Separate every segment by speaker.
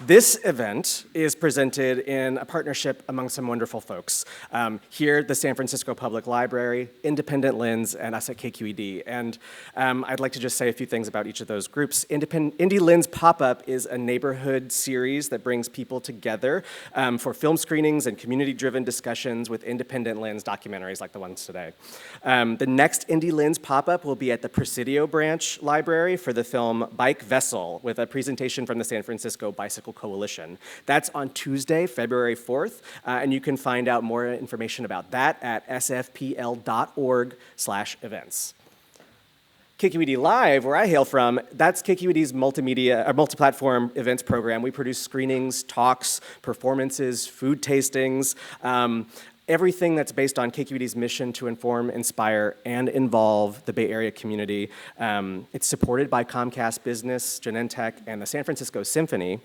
Speaker 1: This event is presented in a partnership among some wonderful folks. Here, the San Francisco Public Library, Independent Lens, and us at KQED. And I'd like to just say a few things about each of those groups. Indie Lens Pop-Up is a neighborhood series that brings people together for film screenings and community-driven discussions with Independent Lens documentaries like the ones today. The next Indie Lens Pop-Up will be at the Presidio Branch Library for the film Bike Vessel, with a presentation from the San Francisco Bicycle Coalition. That's on Tuesday, February 4th, and you can find out more information about that at sfpl.org/events. KQED Live, where I hail from, that's KQED's multi-platform events program. We produce screenings, talks, performances, food tastings, everything that's based on KQED's mission to inform, inspire, and involve the Bay Area community. It's supported by Comcast Business, Genentech, and the San Francisco Symphony.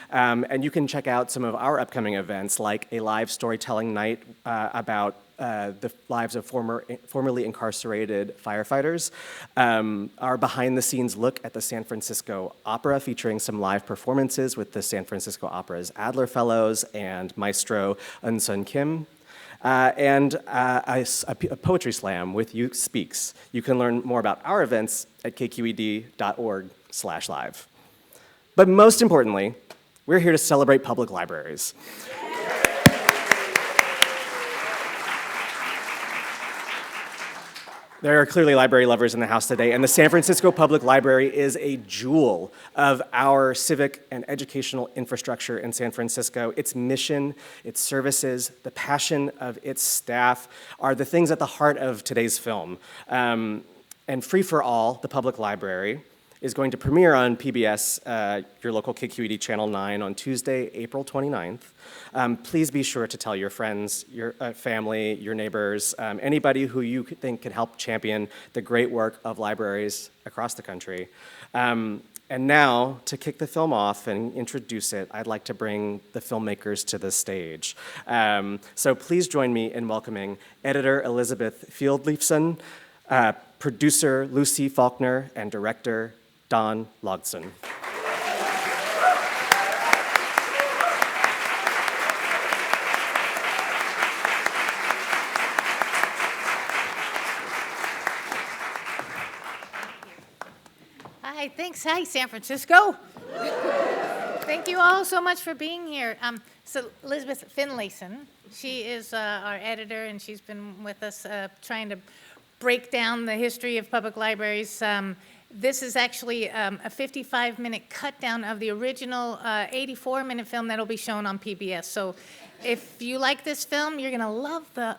Speaker 1: And you can check out some of our upcoming events, like a live storytelling night about the lives of formerly incarcerated firefighters, our behind-the-scenes look at the San Francisco Opera, featuring some live performances with the San Francisco Opera's Adler Fellows and Maestro Eunsun Kim, and a poetry slam with You Speaks. You can learn more about our events at kqed.org/live. But most importantly, we're here to celebrate public libraries. There are clearly library lovers in the house today, and the San Francisco Public Library is a jewel of our civic and educational infrastructure in San Francisco. Its mission, its services, the passion of its staff are the things at the heart of today's film. And Free for All, the public library, is going to premiere on PBS, your local KQED Channel 9, on Tuesday, April 29th. Please be sure to tell your friends, your family, your neighbors, anybody who you think can help champion the great work of libraries across the country. And now, to kick the film off and introduce it, I'd like to bring the filmmakers to the stage. So please join me in welcoming editor Elizabeth Fieldleafson, producer Lucie Faulknor, and director Don Logsdon.
Speaker 2: Hi, thanks. Hi, San Francisco. Thank you all so much for being here. So Elizabeth Finlayson, she is our editor, and she's been with us trying to break down the history of public libraries. This is actually a 55-minute cut down of the original 84-minute film that'll be shown on PBS. So if you like this film, you're gonna love the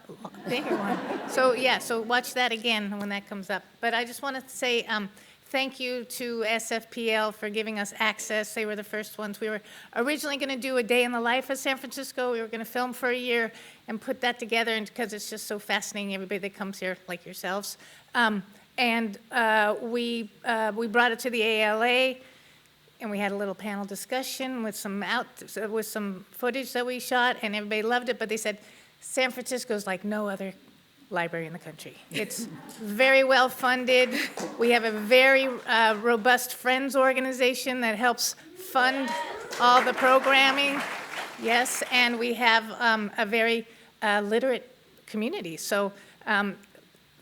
Speaker 2: bigger one. So yeah, so watch that again when that comes up. But I just wanted to say thank you to SFPL for giving us access. They were the first ones. We were originally gonna do a day in the life of San Francisco. We were gonna film for a year and put that together, and because it's just so fascinating, everybody that comes here, like yourselves. And we brought it to the ALA, and we had a little panel discussion with some footage that we shot, and everybody loved it. But they said San Francisco's like no other library in the country. It's very well funded. We have a very robust Friends organization that helps fund all the programming. Yes, and we have a very literate community. So.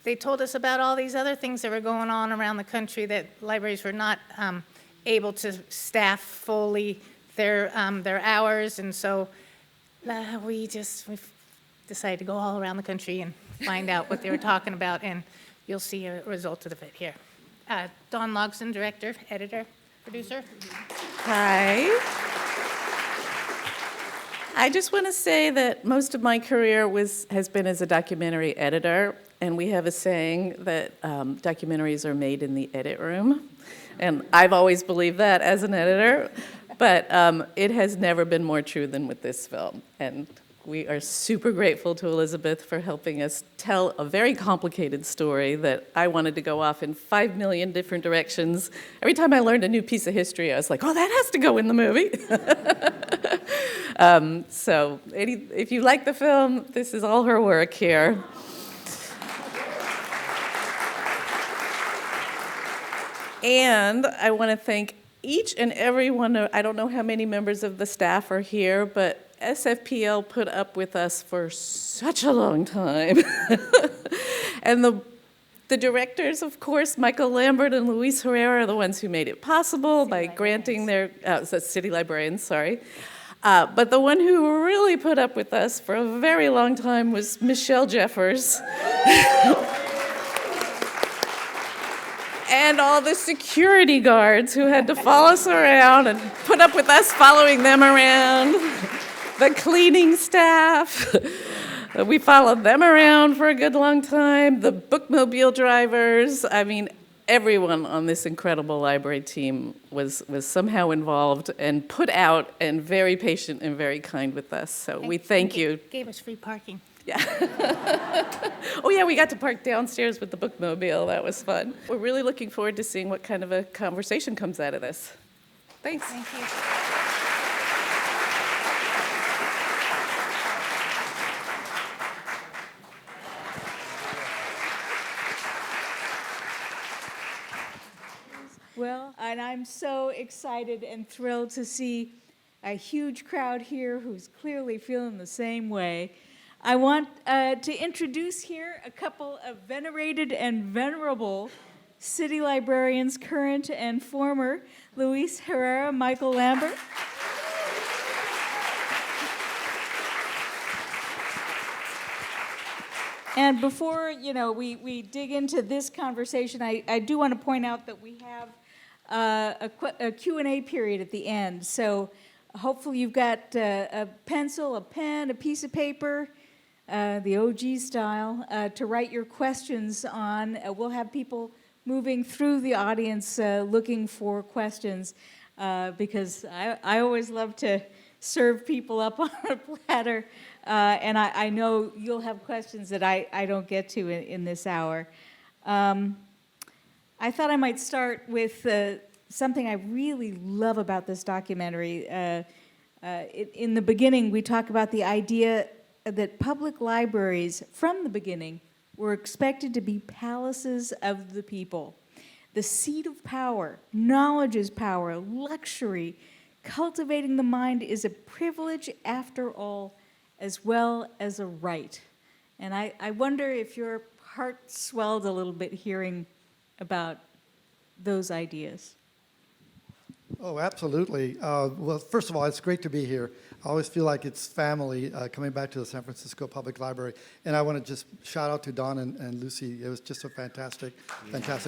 Speaker 2: They told us about all these other things that were going on around the country that libraries were not able to staff fully their hours, and so we decided to go all around the country and find out what they were talking about, and you'll see a result of it here. Don Logsdon, director, editor, producer.
Speaker 3: Hi. I just want to say that most of my career has been as a documentary editor, and we have a saying that documentaries are made in the edit room, and I've always believed that as an editor, but it has never been more true than with this film, and we are super grateful to Elizabeth for helping us tell a very complicated story that I wanted to go off in 5 million different directions. Every time I learned a new piece of history, I was like, oh, that has to go in the movie. So if you like the film, this is all her work here. And I want to thank each and every one of, I don't know how many members of the staff are here, but SFPL put up with us for such a long time. And the directors, of course, Michael Lambert and Luis Herrera, are the ones who made it possible by granting their, City Librarians, sorry. But the one who really put up with us for a very long time was Michelle Jeffers. And all the security guards who had to follow us around and put up with us following them around. The cleaning staff. We followed them around for a good long time. The bookmobile drivers. I mean, everyone on this incredible library team was somehow involved and put out and very patient and very kind with us. So we thank you.
Speaker 2: Gave us free parking.
Speaker 3: Yeah. Oh, yeah, we got to park downstairs with the bookmobile. That was fun. We're really looking forward to seeing what kind of a conversation comes out of this. Thanks.
Speaker 2: Thank you.
Speaker 4: Well, and I'm so excited and thrilled to see a huge crowd here who's clearly feeling the same way. I want to introduce here a couple of venerated and venerable city librarians, current and former, Luis Herrera, Michael Lambert. And before, we dig into this conversation, I do want to point out that we have a Q&A period at the end. So hopefully you've got a pencil, a pen, a piece of paper, the OG style, to write your questions on. We'll have people moving through the audience looking for questions because I always love to serve people up on a platter. And I know you'll have questions that I don't get to in this hour. I thought I might start with something I really love about this documentary. In the beginning, we talk about the idea that public libraries, from the beginning, were expected to be palaces of the people. The seat of power, knowledge is power, luxury, cultivating the mind is a privilege after all, as well as a right. And I wonder if your heart swelled a little bit hearing about those ideas.
Speaker 5: Oh, absolutely. Well, first of all, it's great to be here. I always feel like it's family coming back to the San Francisco Public Library. And I want to just shout out to Don and Lucy. It was just a fantastic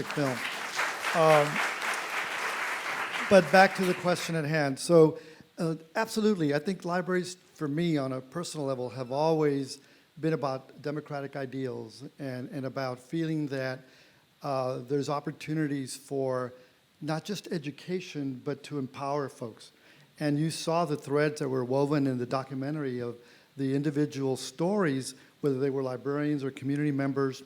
Speaker 5: film. But back to the question at hand. So absolutely, I think libraries, for me, on a personal level, have always been about democratic ideals and about feeling that there's opportunities for not just education, but to empower folks. And you saw the threads that were woven in the documentary of the individual stories, whether they were librarians or community members,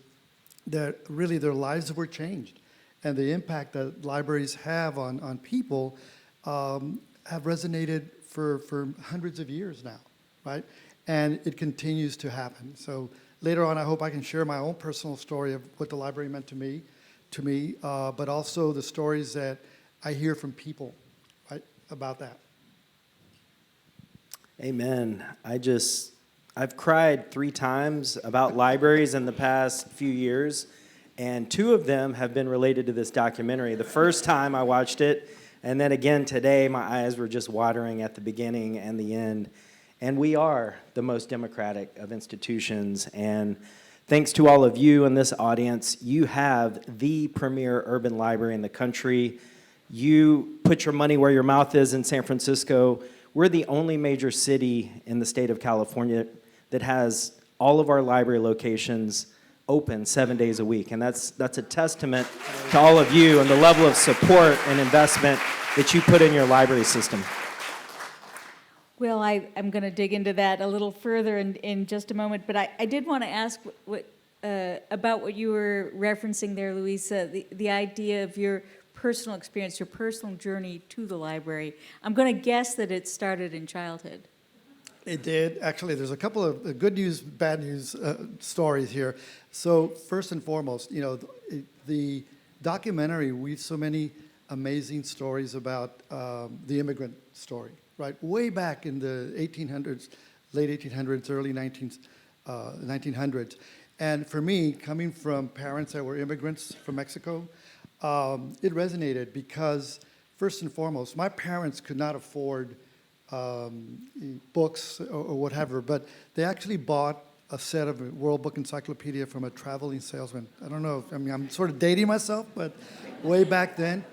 Speaker 5: that really their lives were changed. And the impact that libraries have on people have resonated for hundreds of years now, right? And it continues to happen. So later on, I hope I can share my own personal story of what the library meant to me, but also the stories that I hear from people, right, about that.
Speaker 6: Amen. I've cried 3 times about libraries in the past few years, and 2 of them have been related to this documentary. The first time I watched it, and then again today, my eyes were just watering at the beginning and the end. And we are the most democratic of institutions, and thanks to all of you in this audience, you have the premier urban library in the country. You put your money where your mouth is in San Francisco. We're the only major city in the state of California that has all of our library locations open 7 days a week. And that's a testament to all of you and the level of support and investment that you put in your library system.
Speaker 4: Well, I'm going to dig into that a little further in just a moment, but I did want to ask about what you were referencing there, Luisa, the idea of your personal experience, your personal journey to the library. I'm going to guess that it started in childhood.
Speaker 5: It did. Actually, there's a couple of good news, bad news stories here. So first and foremost, the documentary weaves so many amazing stories about the immigrant story, right? Way back in the 1800s, late 1800s, early 1900s. And for me, coming from parents that were immigrants from Mexico, it resonated because, first and foremost, my parents could not afford books or whatever, but they actually bought a set of a World Book Encyclopedia from a traveling salesman. I don't know, I'm sort of dating myself, but way back then.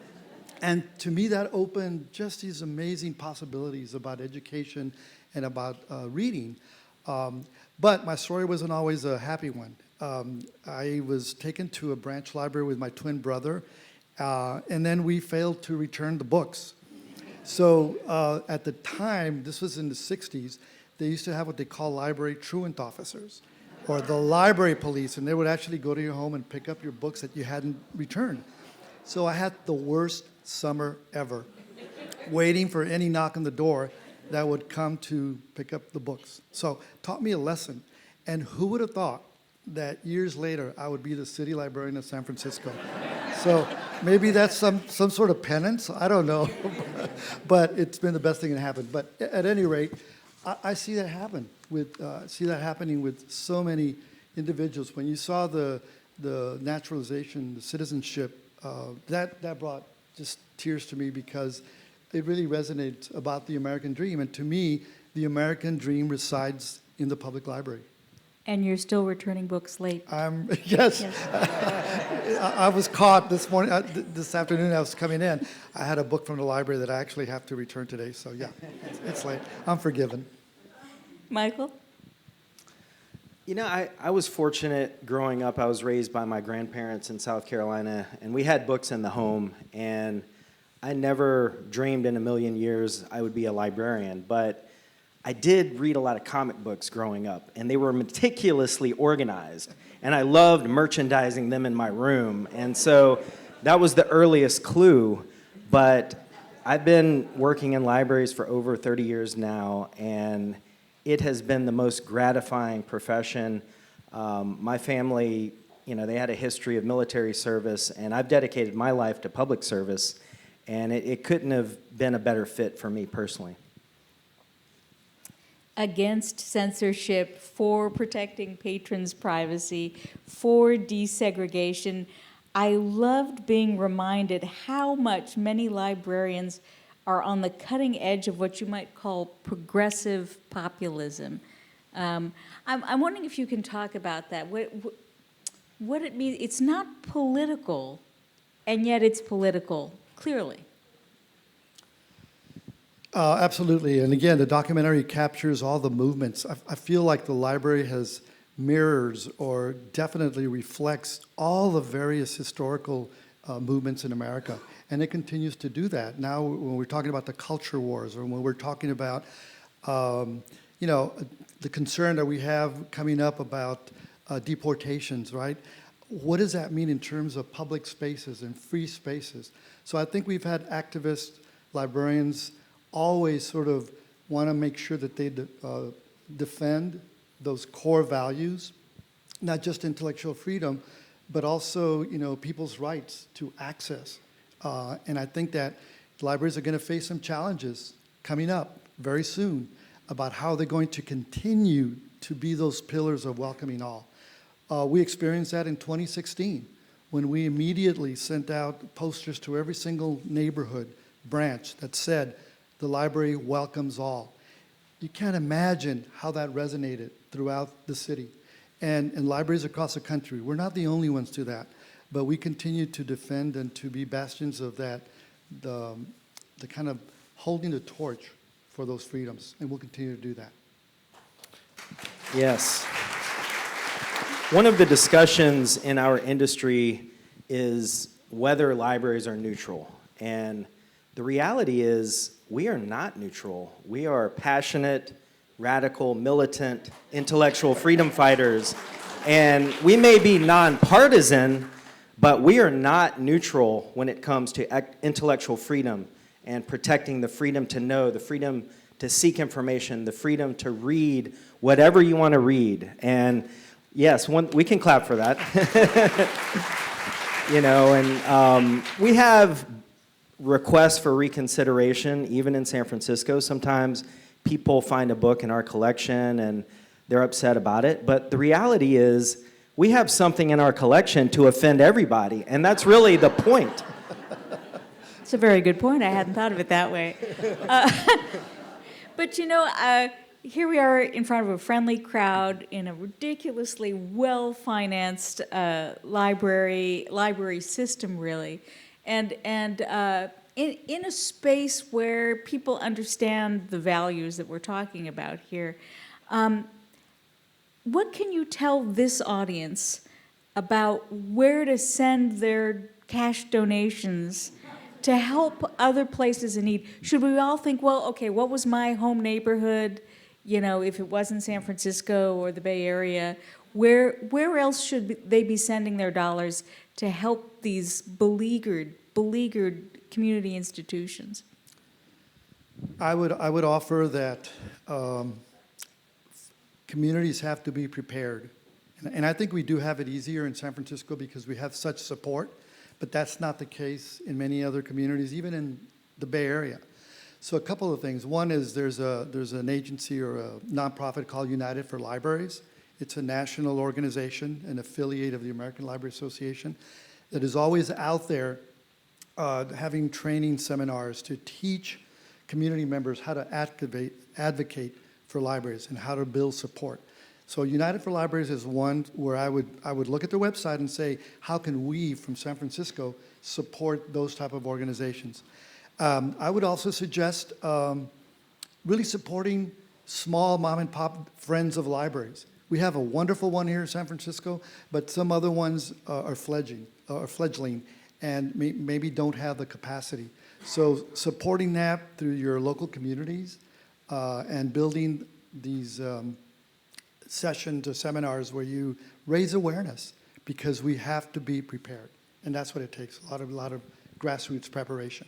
Speaker 5: And to me, that opened just these amazing possibilities about education and about reading. But my story wasn't always a happy one. I was taken to a branch library with my twin brother, and then we failed to return the books. So at the time, this was in the 60s, they used to have what they call library truant officers, or the library police, and they would actually go to your home and pick up your books that you hadn't returned. So I had the worst summer ever, waiting for any knock on the door that would come to pick up the books. So taught me a lesson. And who would have thought that years later I would be the city librarian of San Francisco? So maybe that's some sort of penance, I don't know. But it's been the best thing that happened. But at any rate, I see that happen happening with so many individuals. When you saw the naturalization, the citizenship, that brought just tears to me because it really resonates about the American dream. And to me, the American dream resides in the public library.
Speaker 4: And you're still returning books late.
Speaker 5: Yes. I was caught this morning, this afternoon I was coming in. I had a book from the library that I actually have to return today. So yeah, it's late. I'm forgiven.
Speaker 4: Michael?
Speaker 6: You know, I was fortunate growing up. I was raised by my grandparents in South Carolina, and we had books in the home, and I never dreamed in a million years I would be a librarian, but I did read a lot of comic books growing up, and they were meticulously organized, and I loved merchandising them in my room, and so that was the earliest clue. But I've been working in libraries for over 30 years now, and it has been the most gratifying profession. My family, they had a history of military service, and I've dedicated my life to public service, and it couldn't have been a better fit for me personally.
Speaker 4: Against censorship, for protecting patrons' privacy, for desegregation. I loved being reminded how much many librarians are on the cutting edge of what you might call progressive populism. I'm wondering if you can talk about that. What it means. It's not political, and yet it's political, clearly.
Speaker 5: Absolutely. And again, the documentary captures all the movements. I feel like the library mirrors or definitely reflects all the various historical movements in America. And it continues to do that. Now, when we're talking about the culture wars, or when we're talking about, the concern that we have coming up about deportations, right? What does that mean in terms of public spaces and free spaces? So I think we've had activists, librarians, always sort of want to make sure that they defend those core values, not just intellectual freedom, but also, people's rights to access. And I think that libraries are going to face some challenges coming up very soon about how they're going to continue to be those pillars of welcoming all. We experienced that in 2016 when we immediately sent out posters to every single neighborhood branch that said, the library welcomes all. You can't imagine how that resonated throughout the city. And libraries across the country, we're not the only ones to that, but we continue to defend and to be bastions of that, the kind of holding the torch for those freedoms, and we'll continue to do that.
Speaker 6: Yes. One of the discussions in our industry is whether libraries are neutral. And the reality is we are not neutral. We are passionate, radical, militant, intellectual freedom fighters. And we may be nonpartisan, but we are not neutral when it comes to intellectual freedom and protecting the freedom to know, the freedom to seek information, the freedom to read whatever you want to read. And yes, we can clap for that. We have requests for reconsideration, even in San Francisco. Sometimes people find a book in our collection and they're upset about it. But the reality is we have something in our collection to offend everybody, and that's really the point.
Speaker 4: It's a very good point. I hadn't thought of it that way. But here we are in front of a friendly crowd in a ridiculously well-financed library system, really, and in a space where people understand the values that we're talking about here. What can you tell this audience about where to send their cash donations to help other places in need? Should we all think, well, okay, what was my home neighborhood? If it wasn't San Francisco or the Bay Area, where else should they be sending their dollars to help these beleaguered community institutions?
Speaker 5: I would offer that communities have to be prepared. And I think we do have it easier in San Francisco because we have such support, but that's not the case in many other communities, even in the Bay Area. So a couple of things. One is there's an agency or a nonprofit called United for Libraries. It's a national organization, an affiliate of the American Library Association, that is always out there having training seminars to teach community members how to advocate for libraries and how to build support. So United for Libraries is one where I would look at their website and say, how can we from San Francisco support those type of organizations? I would also suggest really supporting small mom and pop friends of libraries. We have a wonderful one here in San Francisco, but some other ones are fledgling and maybe don't have the capacity. So supporting that through your local communities and building these sessions or seminars where you raise awareness, because we have to be prepared. And that's what it takes, a lot of grassroots preparation.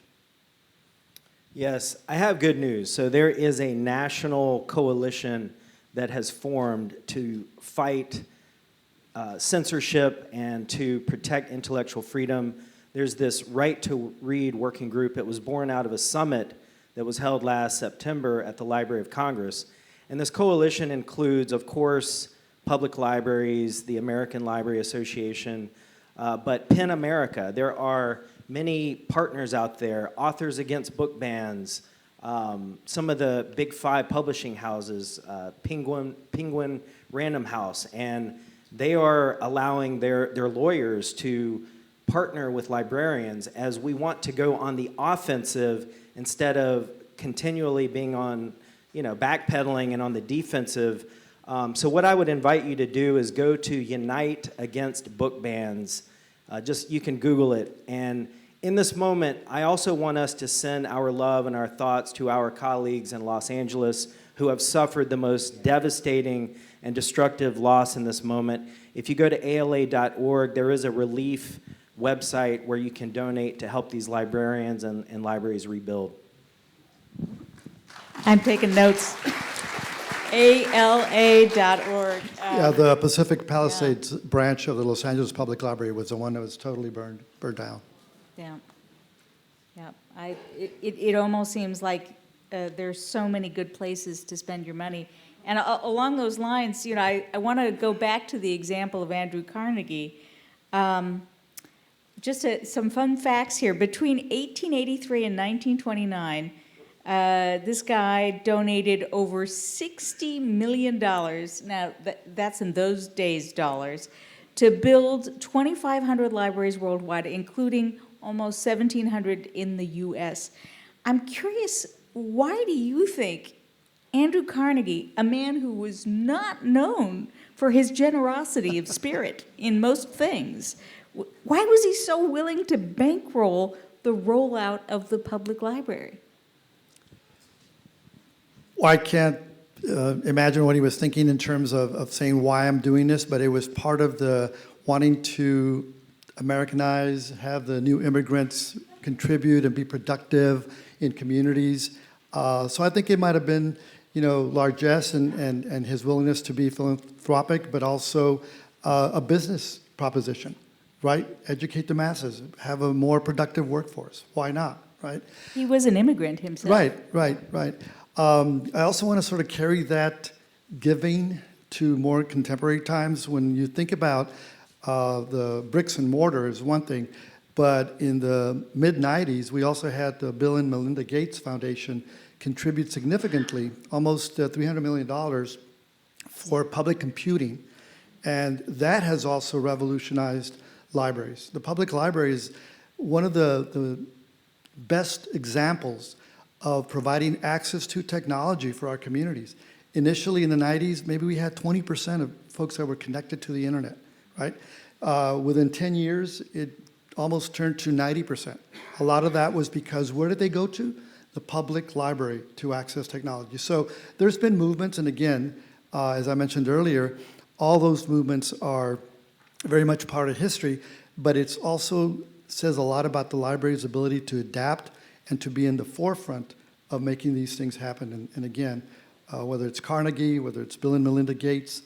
Speaker 6: Yes, I have good news. So there is a national coalition that has formed to fight censorship and to protect intellectual freedom. There's this Right to Read working group. It was born out of a summit that was held last September at the Library of Congress. And this coalition includes, of course, public libraries, the American Library Association, but PEN America. There are many partners out there, Authors Against Book Bans, some of the big 5 publishing houses, Penguin Random House, and they are allowing their lawyers to partner with librarians as we want to go on the offensive instead of continually being on, backpedaling and on the defensive. So what I would invite you to do is go to Unite Against Book Bans. You can Google it. And in this moment, I also want us to send our love and our thoughts to our colleagues in Los Angeles who have suffered the most devastating and destructive loss in this moment. If you go to ALA.org, there is a relief website where you can donate to help these librarians and libraries rebuild.
Speaker 4: I'm taking notes. ALA.org.
Speaker 5: Yeah, the Pacific Palisades branch of the Los Angeles Public Library was the one that was totally burned down.
Speaker 4: Yeah. It almost seems like there's so many good places to spend your money. And along those lines, I want to go back to the example of Andrew Carnegie. Some fun facts here. Between 1883 and 1929, this guy donated over $60 million, now that's in those days dollars, to build 2,500 libraries worldwide, including almost 1,700 in the US. I'm curious, why do you think Andrew Carnegie, a man who was not known for his generosity of spirit in most things, why was he so willing to bankroll the rollout of the public library?
Speaker 5: Well, I can't imagine what he was thinking in terms of saying why I'm doing this, but it was part of the wanting to Americanize, have the new immigrants contribute and be productive in communities. So I think it might have been, largesse and his willingness to be philanthropic, but also a business proposition, right? Educate the masses, have a more productive workforce. Why not? right?
Speaker 4: He was an immigrant himself.
Speaker 5: Right. I also want to sort of carry that giving to more contemporary times. When you think about the bricks and mortar is one thing, but in the mid-'90s, we also had the Bill and Melinda Gates Foundation contribute significantly, almost $300 million for public computing. And that has also revolutionized libraries. The public library is one of the best examples of providing access to technology for our communities. Initially in the 90s, maybe we had 20% of folks that were connected to the internet, right? Within 10 years, it almost turned to 90%. A lot of that was because where did they go to? The public library to access technology. So there's been movements, and again, as I mentioned earlier, all those movements are very much part of history, but it's also says a lot about the library's ability to adapt and to be in the forefront of making these things happen. And again, whether it's Carnegie, whether it's Bill and Melinda Gates,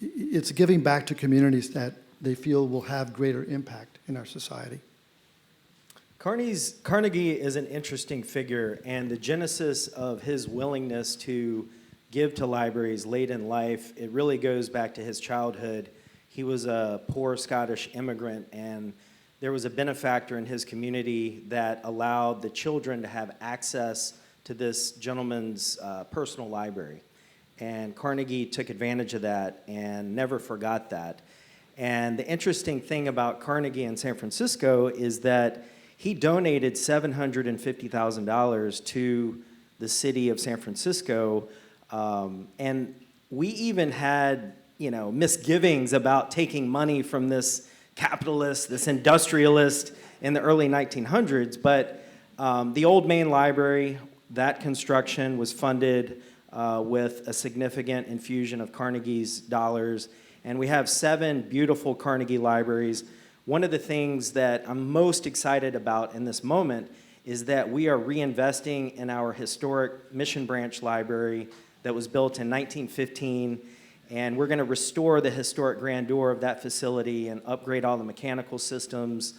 Speaker 5: it's giving back to communities that they feel will have greater impact in our society.
Speaker 6: Carnegie is an interesting figure, and the genesis of his willingness to give to libraries late in life, it really goes back to his childhood. He was a poor Scottish immigrant, and there was a benefactor in his community that allowed the children to have access to this gentleman's personal library. And Carnegie took advantage of that and never forgot that. And the interesting thing about Carnegie in San Francisco is that he donated $750,000 to the city of San Francisco, and we even had, misgivings about taking money from this capitalist, this industrialist in the early 1900s. But the old main library, that construction was funded with a significant infusion of Carnegie's dollars, and we have 7 beautiful Carnegie libraries. One of the things that I'm most excited about in this moment is that we are reinvesting in our historic Mission Branch Library that was built in 1915, and we're going to restore the historic grandeur of that facility and upgrade all the mechanical systems,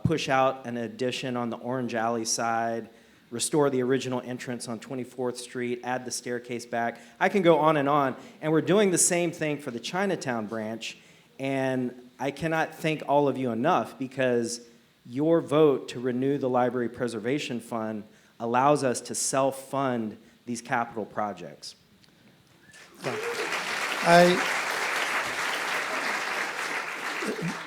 Speaker 6: push out an addition on the Orange Alley side, restore the original entrance on 24th Street, add the staircase back. I can go on, and we're doing the same thing for the Chinatown branch, and I cannot thank all of you enough, because your vote to renew the Library Preservation Fund allows us to self-fund these capital projects.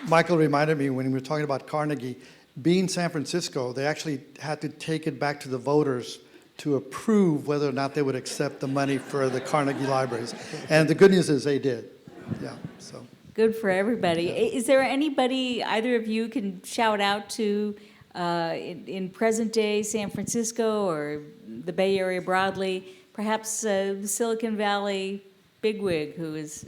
Speaker 5: Michael reminded me when we were talking about Carnegie, being San Francisco, they actually had to take it back to the voters to approve whether or not they would accept the money for the Carnegie libraries. And the good news is they did. Yeah, so.
Speaker 4: Good for everybody. Is there anybody either of you can shout out to in present-day San Francisco or the Bay Area broadly, perhaps the Silicon Valley bigwig who is,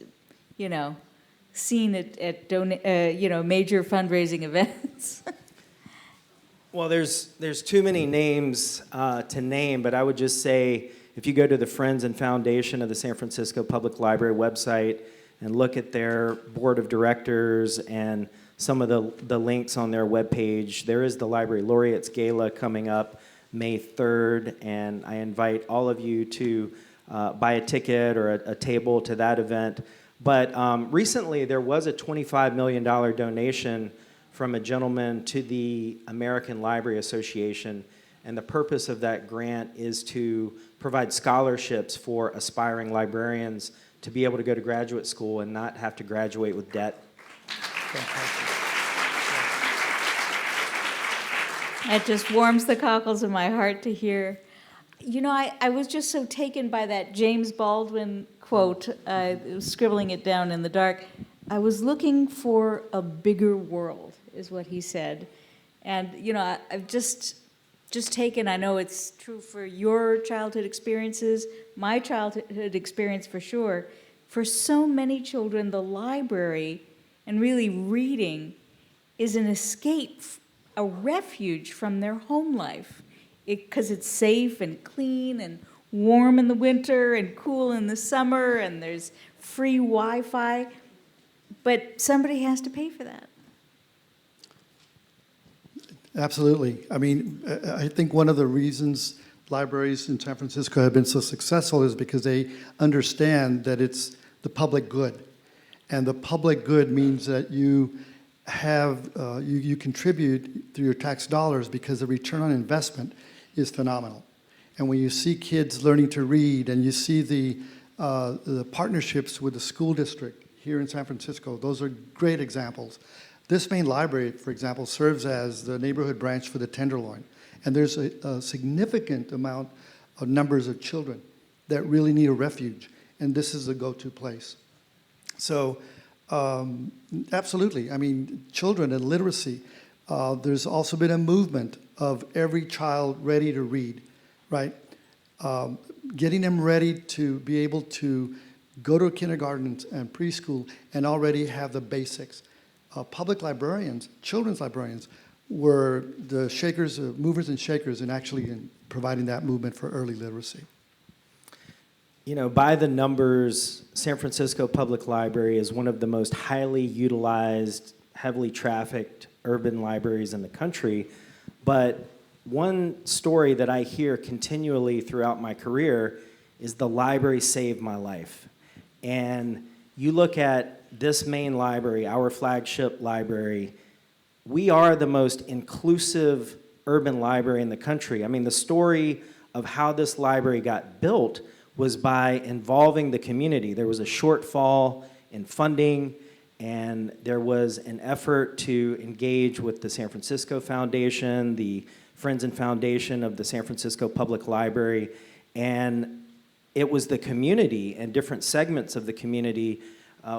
Speaker 4: seen at major fundraising events?
Speaker 6: Well, there's too many names to name, but I would just say if you go to the Friends and Foundation of the San Francisco Public Library website and look at their board of directors and some of the links on their webpage, there is the Library Laureates Gala coming up May 3rd, and I invite all of you to buy a ticket or a table to that event. But recently there was a $25 million donation from a gentleman to the American Library Association, and the purpose of that grant is to provide scholarships for aspiring librarians to be able to go to graduate school and not have to graduate with debt.
Speaker 4: It just warms the cockles of my heart to hear. I was just so taken by that James Baldwin quote, scribbling it down in the dark. I was looking for a bigger world, is what he said. And, I've just taken, I know it's true for your childhood experiences, my childhood experience for sure. For so many children, the library and really reading is an escape, a refuge from their home life, because it's safe and clean and warm in the winter and cool in the summer, and there's free Wi-Fi. But somebody has to pay for that.
Speaker 5: Absolutely. I mean, I think one of the reasons libraries in San Francisco have been so successful is because they understand that it's the public good. And the public good means that you have, you contribute through your tax dollars because the return on investment is phenomenal. And when you see kids learning to read and you see the partnerships with the school district here in San Francisco, those are great examples. This main library, for example, serves as the neighborhood branch for the Tenderloin. And there's a significant amount of numbers of children that really need a refuge. And this is the go-to place. So absolutely, I mean, children and literacy. There's also been a movement of every child ready to read, right? Getting them ready to be able to go to kindergarten and preschool and already have the basics. Public librarians, children's librarians, were the shakers, movers and shakers in actually in providing that movement for early literacy.
Speaker 6: You know, by the numbers, San Francisco Public Library is one of the most highly utilized, heavily trafficked urban libraries in the country. But one story that I hear continually throughout my career is the library saved my life. And you look at this main library, our flagship library, we are the most inclusive urban library in the country. I mean, the story of how this library got built was by involving the community. There was a shortfall in funding, and there was an effort to engage with the San Francisco Foundation, the Friends and Foundation of the San Francisco Public Library, and it was the community and different segments of the community,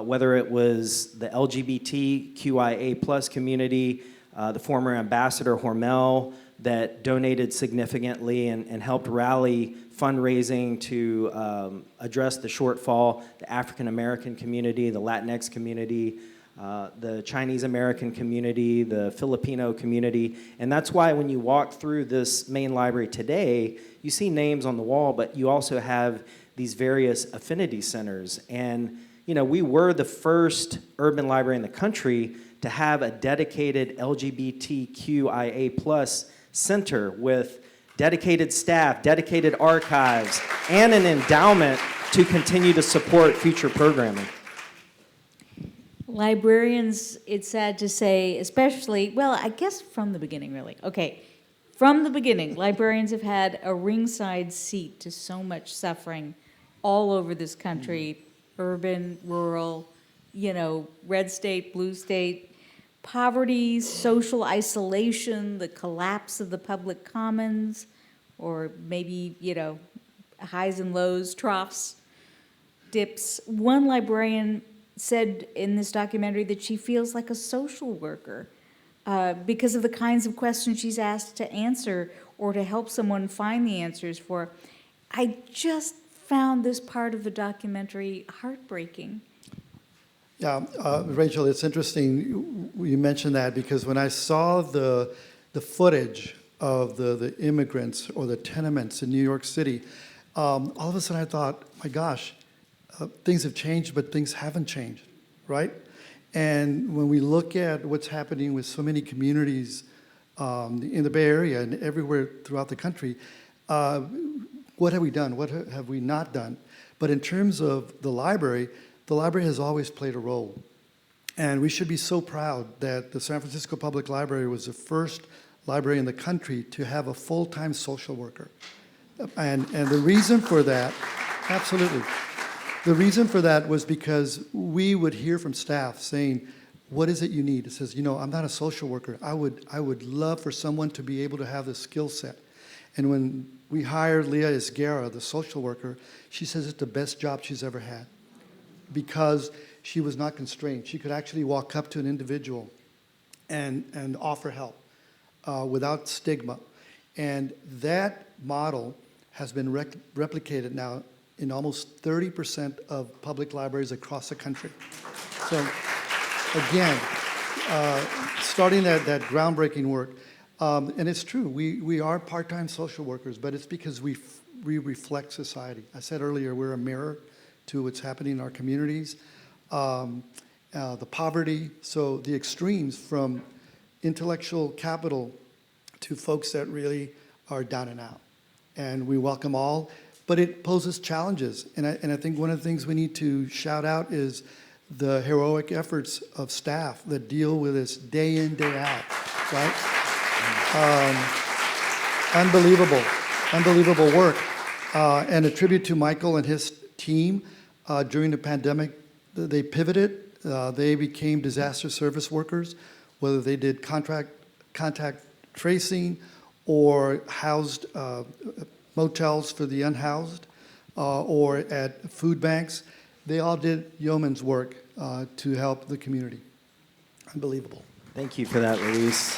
Speaker 6: whether it was the LGBTQIA plus community, the former Ambassador Hormel that donated significantly and helped rally fundraising to address the shortfall, the African American community, the Latinx community, the Chinese American community, the Filipino community. And that's why when you walk through this main library today, you see names on the wall, but you also have these various affinity centers. And you know, we were the first urban library in the country to have a dedicated LGBTQIA plus center with dedicated staff, dedicated archives, and an endowment to continue to support future programming.
Speaker 4: Librarians, it's sad to say, especially, well, I guess from the beginning, really. Okay, from the beginning, librarians have had a ringside seat to so much suffering all over this country, urban, rural, you know, red state, blue state, poverty, social isolation, the collapse of the public commons, or maybe, you know, highs and lows, troughs, dips. One librarian said in this documentary that she feels like a social worker because of the kinds of questions she's asked to answer or to help someone find the answers for. I just found this part of the documentary heartbreaking.
Speaker 5: Yeah, Rachel, it's interesting you mentioned that because when I saw the footage of the immigrants or the tenements in New York City, all of a sudden I thought, my gosh, things have changed, but things haven't changed, right? And when we look at what's happening with so many communities in the Bay Area and everywhere throughout the country, what have we done? What have we not done? But in terms of the library has always played a role. And we should be so proud that the San Francisco Public Library was the first library in the country to have a full-time social worker. And the reason for that, absolutely. The reason for that was because we would hear from staff saying, what is it you need? It says, you know, I'm not a social worker. I would love for someone to be able to have this skill set. And when we hired Leah Esguerra, the social worker, she says it's the best job she's ever had because she was not constrained. She could actually walk up to an individual and offer help without stigma. And that model has been replicated now in almost 30% of public libraries across the country. So again, starting that groundbreaking work. And it's true, we are part-time social workers, but it's because we reflect society. I said earlier, we're a mirror to what's happening in our communities. The poverty, so the extremes from intellectual capital to folks that really are down and out. And we welcome all, but it poses challenges. And I think one of the things we need to shout out is the heroic efforts of staff that deal with this day in, day out, right? Unbelievable work. And a tribute to Michael and his team. During the pandemic, they pivoted. They became disaster service workers, whether they did contact tracing or housed motels for the unhoused or at food banks. They all did yeoman's work to help the community. Unbelievable.
Speaker 6: Thank you for that, Luis.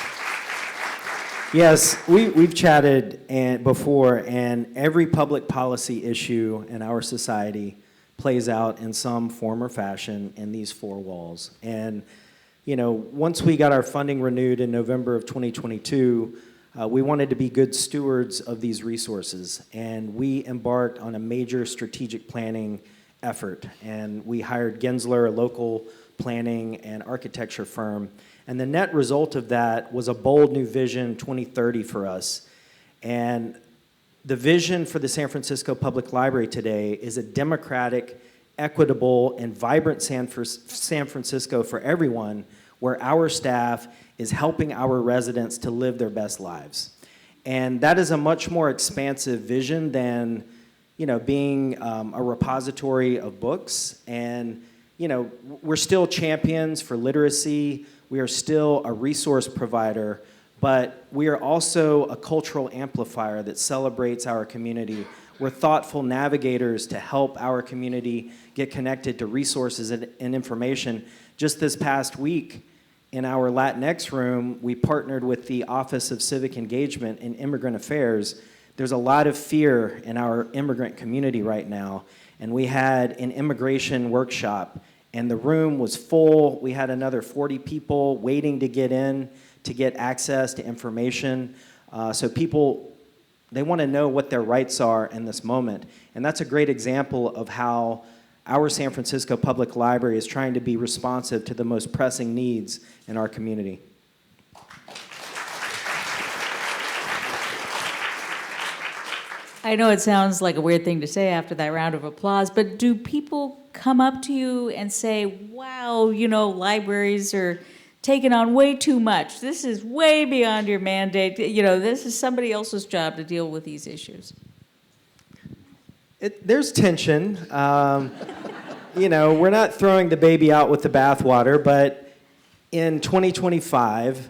Speaker 6: Yes, we've chatted before, and every public policy issue in our society plays out in some form or fashion in these four walls. And, you know, once we got our funding renewed in November of 2022, we wanted to be good stewards of these resources, and we embarked on a major strategic planning effort. And we hired Gensler, a local planning and architecture firm. And the net result of that was a bold new vision 2030 for us. And the vision for the San Francisco Public Library today is a democratic, equitable, and vibrant San Francisco for everyone, where our staff is helping our residents to live their best lives. And that is a much more expansive vision than, you know, being a repository of books. And, you know, we're still champions for literacy. We are still a resource provider, but we are also a cultural amplifier that celebrates our community. We're thoughtful navigators to help our community get connected to resources and information. Just this past week, in our Latinx room, we partnered with the Office of Civic Engagement and Immigrant Affairs. There's a lot of fear in our immigrant community right now, and we had an immigration workshop, and the room was full. We had another 40 people waiting to get in to get access to information. So people, they want to know what their rights are in this moment. And that's a great example of how our San Francisco Public Library is trying to be responsive to the most pressing needs in our community.
Speaker 4: I know it sounds like a weird thing to say after that round of applause, but do people come up to you and say, wow, you know, libraries are taking on way too much. This is way beyond your mandate. You know, this is somebody else's job to deal with these issues.
Speaker 6: There's tension. You know, we're not throwing the baby out with the bathwater, but in 2025,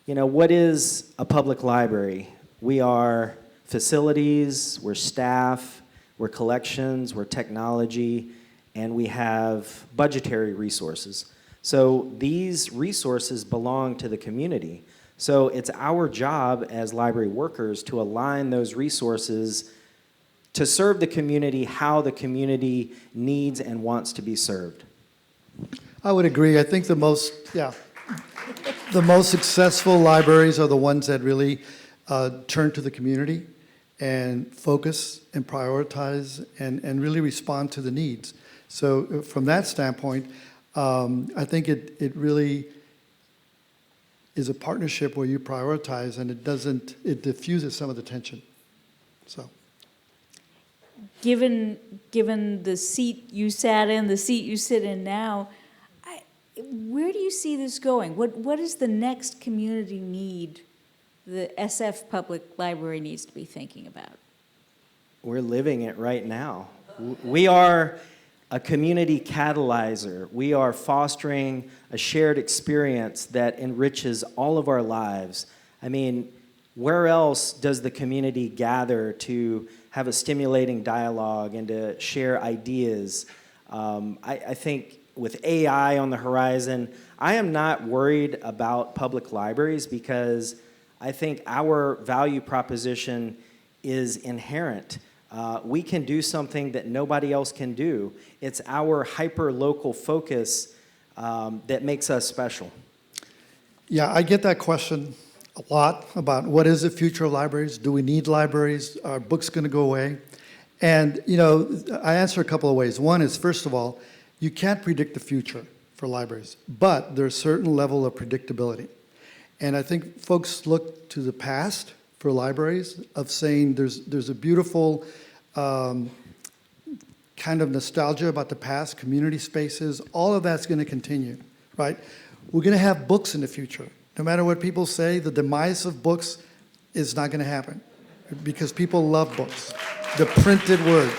Speaker 6: you know, what is a public library? We are facilities, we're staff, we're collections, we're technology, and we have budgetary resources. So these resources belong to the community. So it's our job as library workers to align those resources to serve the community how the community needs and wants to be served.
Speaker 5: I would agree. I think the most successful libraries are the ones that really turn to the community and focus and prioritize and really respond to the needs. So from that standpoint, I think it really is a partnership where you prioritize and it diffuses some of the tension. So.
Speaker 4: Given the seat you sat in, the seat you sit in now, where do you see this going? What is the next community need the SF Public Library needs to be thinking about?
Speaker 6: We're living it right now. We are a community catalyzer. We are fostering a shared experience that enriches all of our lives. I mean, where else does the community gather to have a stimulating dialogue and to share ideas? I think with AI on the horizon, I am not worried about public libraries because I think our value proposition is inherent. We can do something that nobody else can do. It's our hyper-local focus that makes us special.
Speaker 5: Yeah, I get that question a lot about what is the future of libraries? Do we need libraries? Are books going to go away? And, you know, I answer a couple of ways. One is, first of all, you can't predict the future for libraries, but there's a certain level of predictability. And I think folks look to the past for libraries of saying there's a beautiful kind of nostalgia about the past, community spaces, all of that's going to continue, right? We're going to have books in the future. No matter what people say, the demise of books is not going to happen because people love books, the printed word.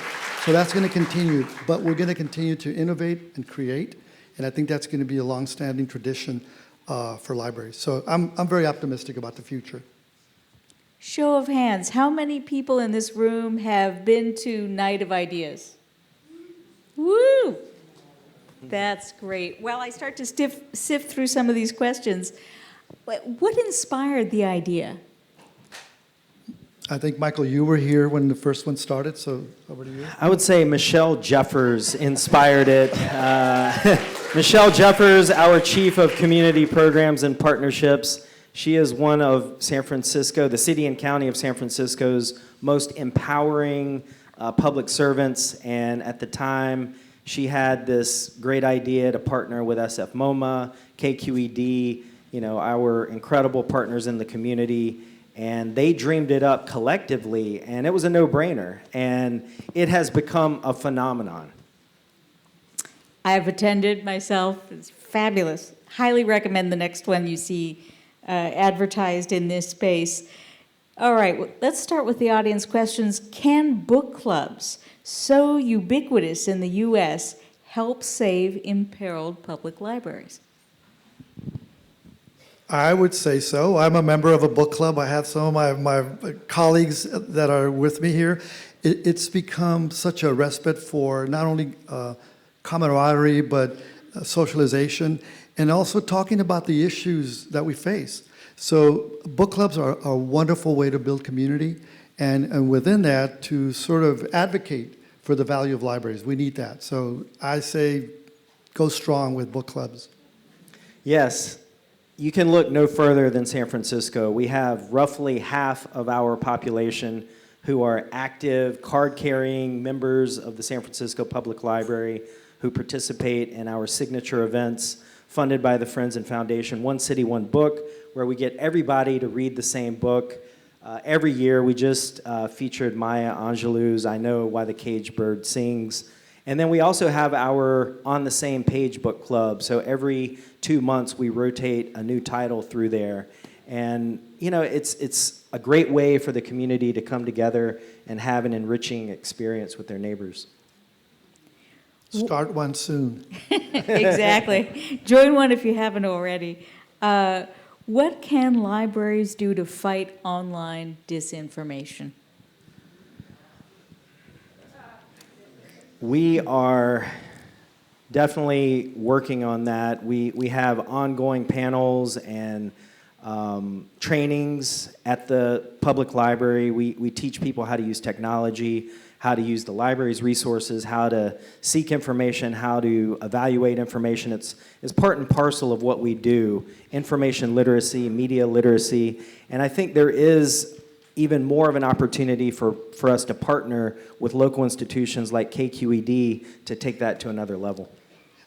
Speaker 5: So that's going to continue, but we're going to continue to innovate and create, and I think that's going to be a long-standing tradition for libraries. So I'm very optimistic about the future.
Speaker 4: Show of hands, how many people in this room have been to Night of Ideas? Woo! That's great. While I start to sift through some of these questions, what inspired the idea?
Speaker 5: I think, Michael, you were here when the first one started, so over to you.
Speaker 6: I would say Michelle Jeffers inspired it. Michelle Jeffers, our Chief of Community Programs and Partnerships. She is one of San Francisco, the city and county of San Francisco's most empowering public servants, and at the time, she had this great idea to partner with SF MoMA, KQED, our incredible partners in the community, and they dreamed it up collectively, and it was a no-brainer, and it has become a phenomenon.
Speaker 4: I've attended myself. It's fabulous. Highly recommend the next one you see advertised in this space. All right, well, let's start with the audience questions. Can book clubs, so ubiquitous in the U.S., help save imperiled public libraries?
Speaker 5: I would say so. I'm a member of a book club. I have some of my colleagues that are with me here. It's become such a respite for not only camaraderie, but socialization, and also talking about the issues that we face. So book clubs are a wonderful way to build community, and within that, to sort of advocate for the value of libraries. We need that. So I say go strong with book clubs.
Speaker 6: Yes, you can look no further than San Francisco. We have roughly half of our population who are active, card-carrying members of the San Francisco Public Library who participate in our signature events funded by the Friends and Foundation, One City, One Book, where we get everybody to read the same book. Every year, we just featured Maya Angelou's I Know Why the Caged Bird Sings. And then we also have our On the Same Page book club. So every 2 months, we rotate a new title through there. And, it's a great way for the community to come together and have an enriching experience with their neighbors.
Speaker 5: Start one soon.
Speaker 4: Exactly. Join one if you haven't already. What can libraries do to fight online disinformation?
Speaker 6: We are definitely working on that. We have ongoing panels and trainings at the public library. We teach people how to use technology, how to use the library's resources, how to seek information, how to evaluate information. It's part and parcel of what we do, information literacy, media literacy, and I think there is even more of an opportunity for us to partner with local institutions like KQED to take that to another level.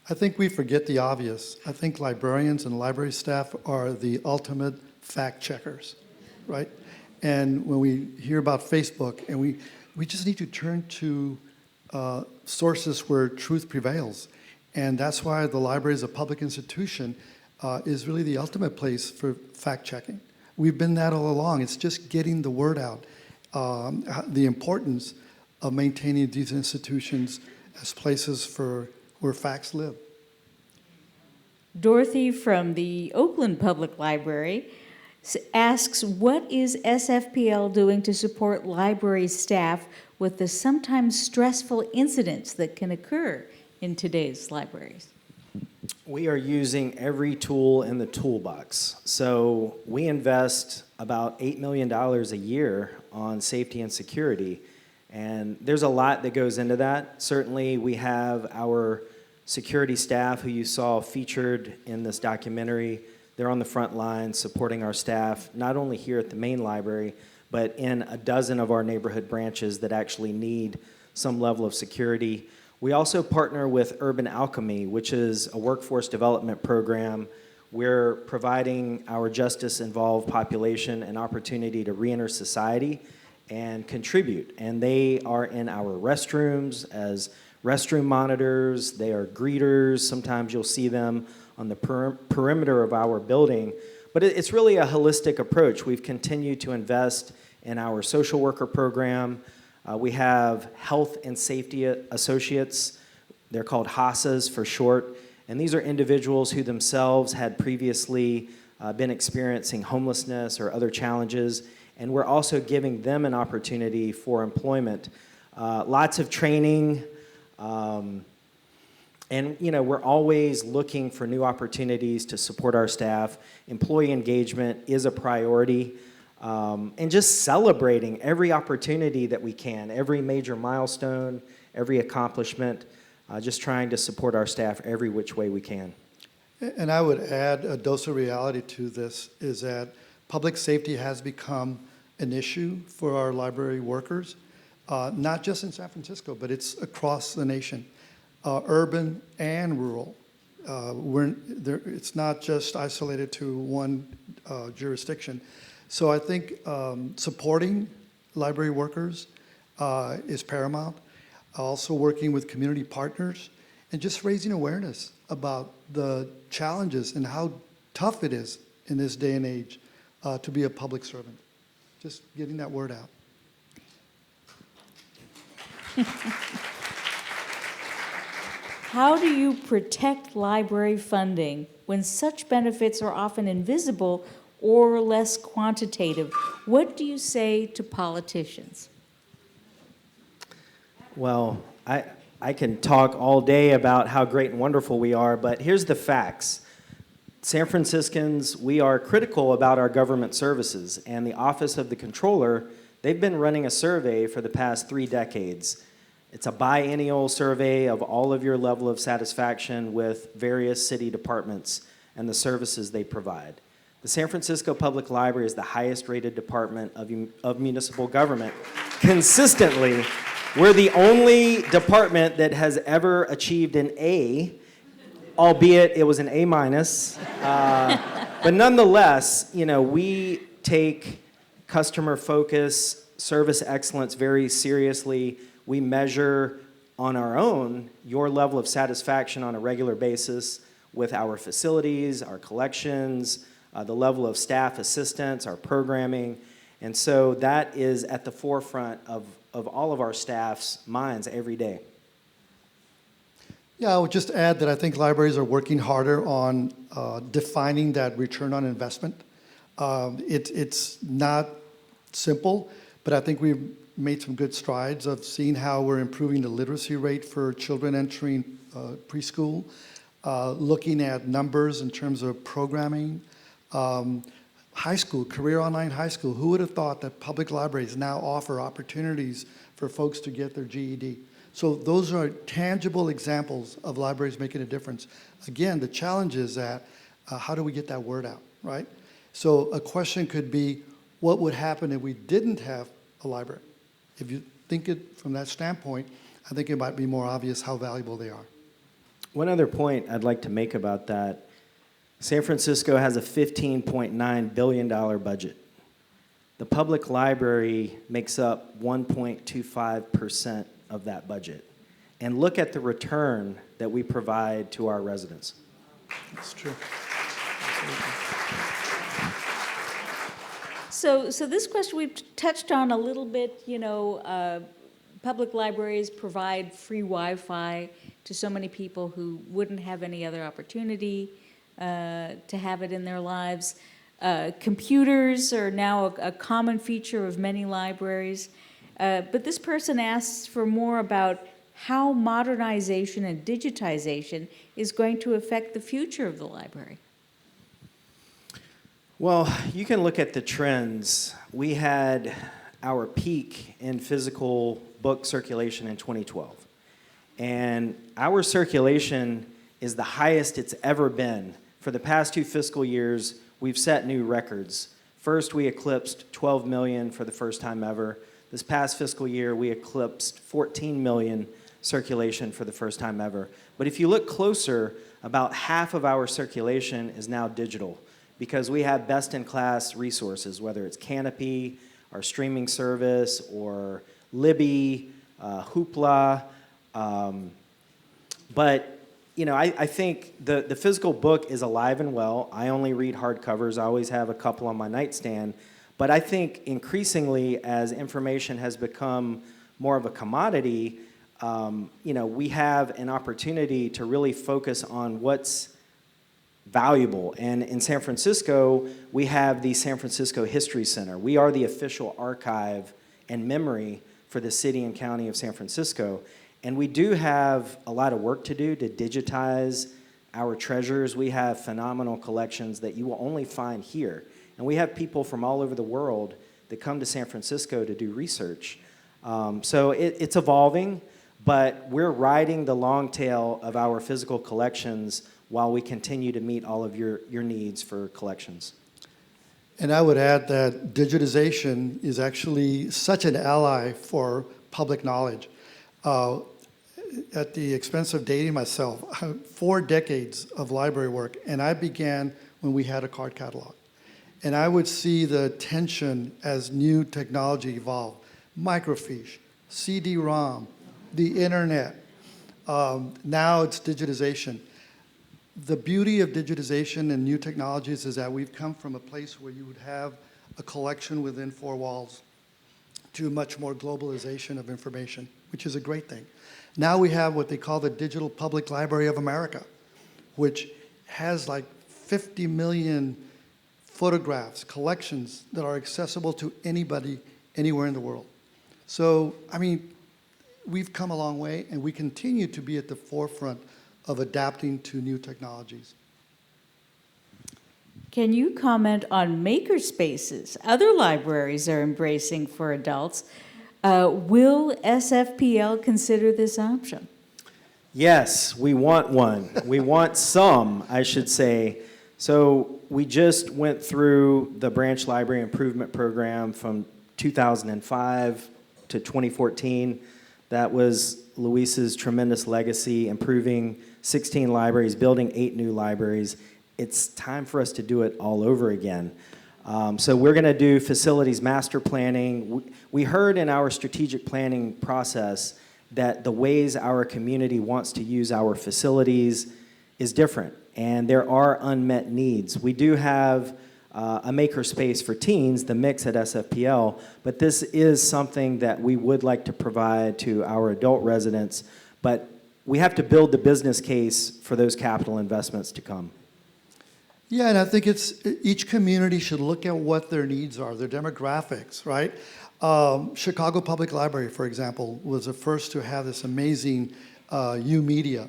Speaker 5: I think we forget the obvious. I think librarians and library staff are the ultimate fact checkers, right? And when we hear about Facebook, and we just need to turn to sources where truth prevails. And that's why the library as a public institution is really the ultimate place for fact checking. We've been that all along. It's just getting the word out, the importance of maintaining these institutions as places where facts live.
Speaker 4: Dorothy from the Oakland Public Library asks, what is SFPL doing to support library staff with the sometimes stressful incidents that can occur in today's libraries?
Speaker 6: We are using every tool in the toolbox. So we invest about $8 million a year on safety and security. And there's a lot that goes into that. Certainly we have our security staff who you saw featured in this documentary. They're on the front line supporting our staff, not only here at the main library, but in a dozen of our neighborhood branches that actually need some level of security. We also partner with Urban Alchemy, which is a workforce development program we're providing our justice-involved population an opportunity to re-enter society and contribute. And they are in our restrooms as restroom monitors, they are greeters, sometimes you'll see them on the perimeter of our building. But it's really a holistic approach. We've continued to invest in our social worker program. We have health and safety associates. They're called HASAs for short. And these are individuals who themselves had previously been experiencing homelessness or other challenges. And we're also giving them an opportunity for employment. Lots of training. And we're always looking for new opportunities to support our staff. Employee engagement is a priority. And just celebrating every opportunity that we can, every major milestone, every accomplishment, just trying to support our staff every which way we can.
Speaker 5: And I would add a dose of reality to this is that public safety has become an issue for our library workers, not just in San Francisco, but it's across the nation, urban and rural. It's not just isolated to one jurisdiction. So I think supporting library workers is paramount. Also working with community partners and just raising awareness about the challenges and how tough it is in this day and age to be a public servant. Just getting that word out.
Speaker 4: How do you protect library funding when such benefits are often invisible or less quantitative? What do you say to politicians?
Speaker 6: Well, I can talk all day about how great and wonderful we are, but here's the facts. San Franciscans, we are critical about our government services, and the Office of the Controller, they've been running a survey for the past 3 decades. It's a biennial survey of all of your level of satisfaction with various city departments and the services they provide. The San Francisco Public Library is the highest rated department of municipal government. Consistently, we're the only department that has ever achieved an A, albeit it was an A minus. But nonetheless, we take customer focus, service excellence very seriously. We measure on our own your level of satisfaction on a regular basis with our facilities, our collections, the level of staff assistance, our programming. And so that is at the forefront of all of our staff's minds every day.
Speaker 5: Yeah, I would just add that I think libraries are working harder on defining that return on investment. It's not simple, but I think we've made some good strides of seeing how we're improving the literacy rate for children entering preschool, looking at numbers in terms of programming. High school, career online high school, who would have thought that public libraries now offer opportunities for folks to get their GED? So those are tangible examples of libraries making a difference. Again, the challenge is that how do we get that word out, right? So a question could be, what would happen if we didn't have a library? If you think it from that standpoint, I think it might be more obvious how valuable they are.
Speaker 6: One other point I'd like to make about that, San Francisco has a $15.9 billion budget. The public library makes up 1.25% of that budget. And look at the return that we provide to our residents.
Speaker 5: That's true.
Speaker 4: So this question we've touched on a little bit, public libraries provide free Wi-Fi to so many people who wouldn't have any other opportunity to have it in their lives. Computers are now a common feature of many libraries. But this person asks for more about how modernization and digitization is going to affect the future of the library.
Speaker 6: Well, you can look at the trends. We had our peak in physical book circulation in 2012. And our circulation is the highest it's ever been. For the past 2 fiscal years, we've set new records. First, we eclipsed 12 million for the first time ever. This past fiscal year, we eclipsed 14 million circulation for the first time ever. But if you look closer, about half of our circulation is now digital because we have best-in-class resources, whether it's Canopy, our streaming service, or Libby, Hoopla. But I think the physical book is alive and well. I only read hardcovers. I always have a couple on my nightstand. But I think increasingly, as information has become more of a commodity, we have an opportunity to really focus on what's valuable. And in San Francisco, we have the San Francisco History Center. We are the official archive and memory for the city and county of San Francisco. And we do have a lot of work to do to digitize our treasures. We have phenomenal collections that you will only find here. And we have people from all over the world that come to San Francisco to do research. So it's evolving, but we're riding the long tail of our physical collections while we continue to meet all of your needs for collections.
Speaker 5: And I would add that digitization is actually such an ally for public knowledge. At the expense of dating myself, 4 decades of library work, and I began when we had a card catalog. And I would see the tension as new technology evolved. Microfiche, CD-ROM, the internet. Now it's digitization. The beauty of digitization and new technologies is that we've come from a place where you would have a collection within 4 walls to much more globalization of information, which is a great thing. Now we have what they call the Digital Public Library of America, which has like 50 million photographs, collections that are accessible to anybody, anywhere in the world. So, we've come a long way, and we continue to be at the forefront of adapting to new technologies.
Speaker 4: Can you comment on maker spaces other libraries are embracing for adults? Will SFPL consider this option?
Speaker 6: Yes, we want one. We want some, I should say. So we just went through the Branch Library Improvement Program from 2005 to 2014. That was Luis's tremendous legacy, improving 16 libraries, building 8 new libraries. It's time for us to do it all over again. So we're going to do facilities master planning. We heard in our strategic planning process that the ways our community wants to use our facilities is different, and there are unmet needs. We do have a maker space for teens, the mix at SFPL, but this is something that we would like to provide to our adult residents, but we have to build the business case for those capital investments to come.
Speaker 5: Yeah, and I think each community should look at what their needs are, their demographics, right? Chicago Public Library, for example, was the first to have this amazing U-Media.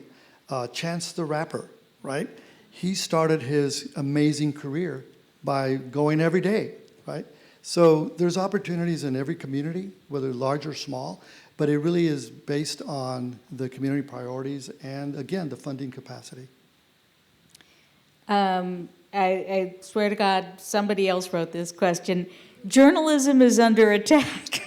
Speaker 5: Chance the Rapper, right? He started his amazing career by going every day, right? So there's opportunities in every community, whether large or small, but it really is based on the community priorities and, again, the funding capacity.
Speaker 4: I swear to God, somebody else wrote this question. Journalism is under attack.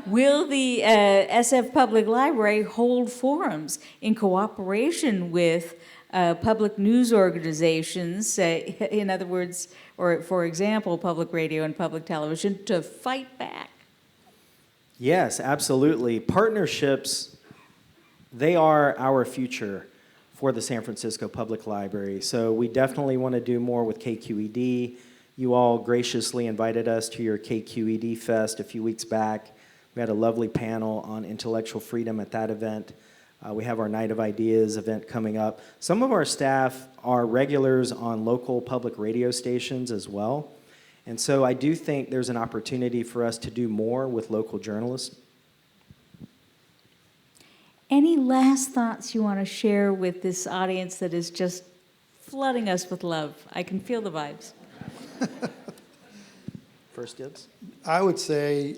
Speaker 4: Will the SF Public Library hold forums in cooperation with public news organizations, in other words, or for example, public radio and public television, to fight back?
Speaker 6: Yes, absolutely. Partnerships, they are our future for the San Francisco Public Library. So we definitely want to do more with KQED. You all graciously invited us to your KQED Fest a few weeks back. We had a lovely panel on intellectual freedom at that event. We have our Night of Ideas event coming up. Some of our staff are regulars on local public radio stations as well. And so I do think there's an opportunity for us to do more with local journalists.
Speaker 4: Any last thoughts you want to share with this audience that is just flooding us with love? I can feel the vibes.
Speaker 6: First dibs?
Speaker 5: I would say,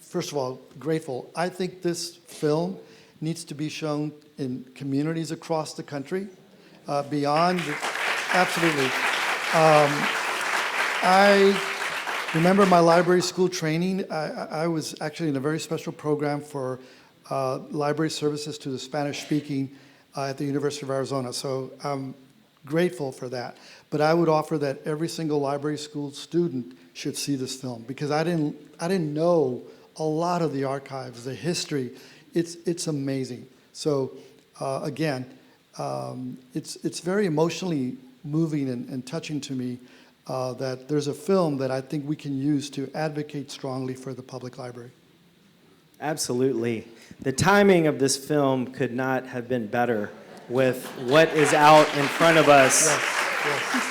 Speaker 5: first of all, grateful. I think this film needs to be shown in communities across the country, beyond, absolutely. I remember my library school training. I was actually in a very special program for library services to the Spanish-speaking at the University of Arizona. So I'm grateful for that. But I would offer that every single library school student should see this film, because I didn't know a lot of the archives, the history. It's amazing. So again, it's very emotionally moving and touching to me that there's a film that I think we can use to advocate strongly for the public library.
Speaker 6: Absolutely. The timing of this film could not have been better with what is out in front of us.
Speaker 5: Yes.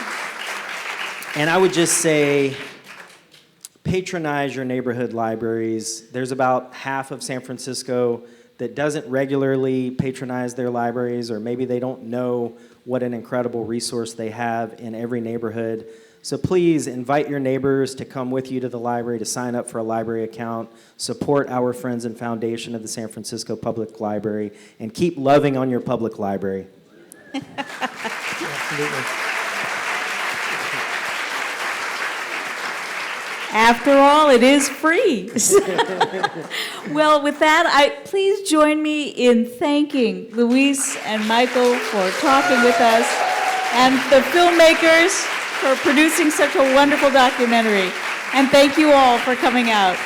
Speaker 6: And I would just say, patronize your neighborhood libraries. There's about half of San Francisco that doesn't regularly patronize their libraries, or maybe they don't know what an incredible resource they have in every neighborhood. So please invite your neighbors to come with you to the library, to sign up for a library account, support our friends and foundation of the San Francisco Public Library, and keep loving on your public library.
Speaker 5: Absolutely.
Speaker 4: After all, it is free. Well, with that, please join me in thanking Luis and Michael for talking with us, and the filmmakers for producing such a wonderful documentary. And thank you all for coming out.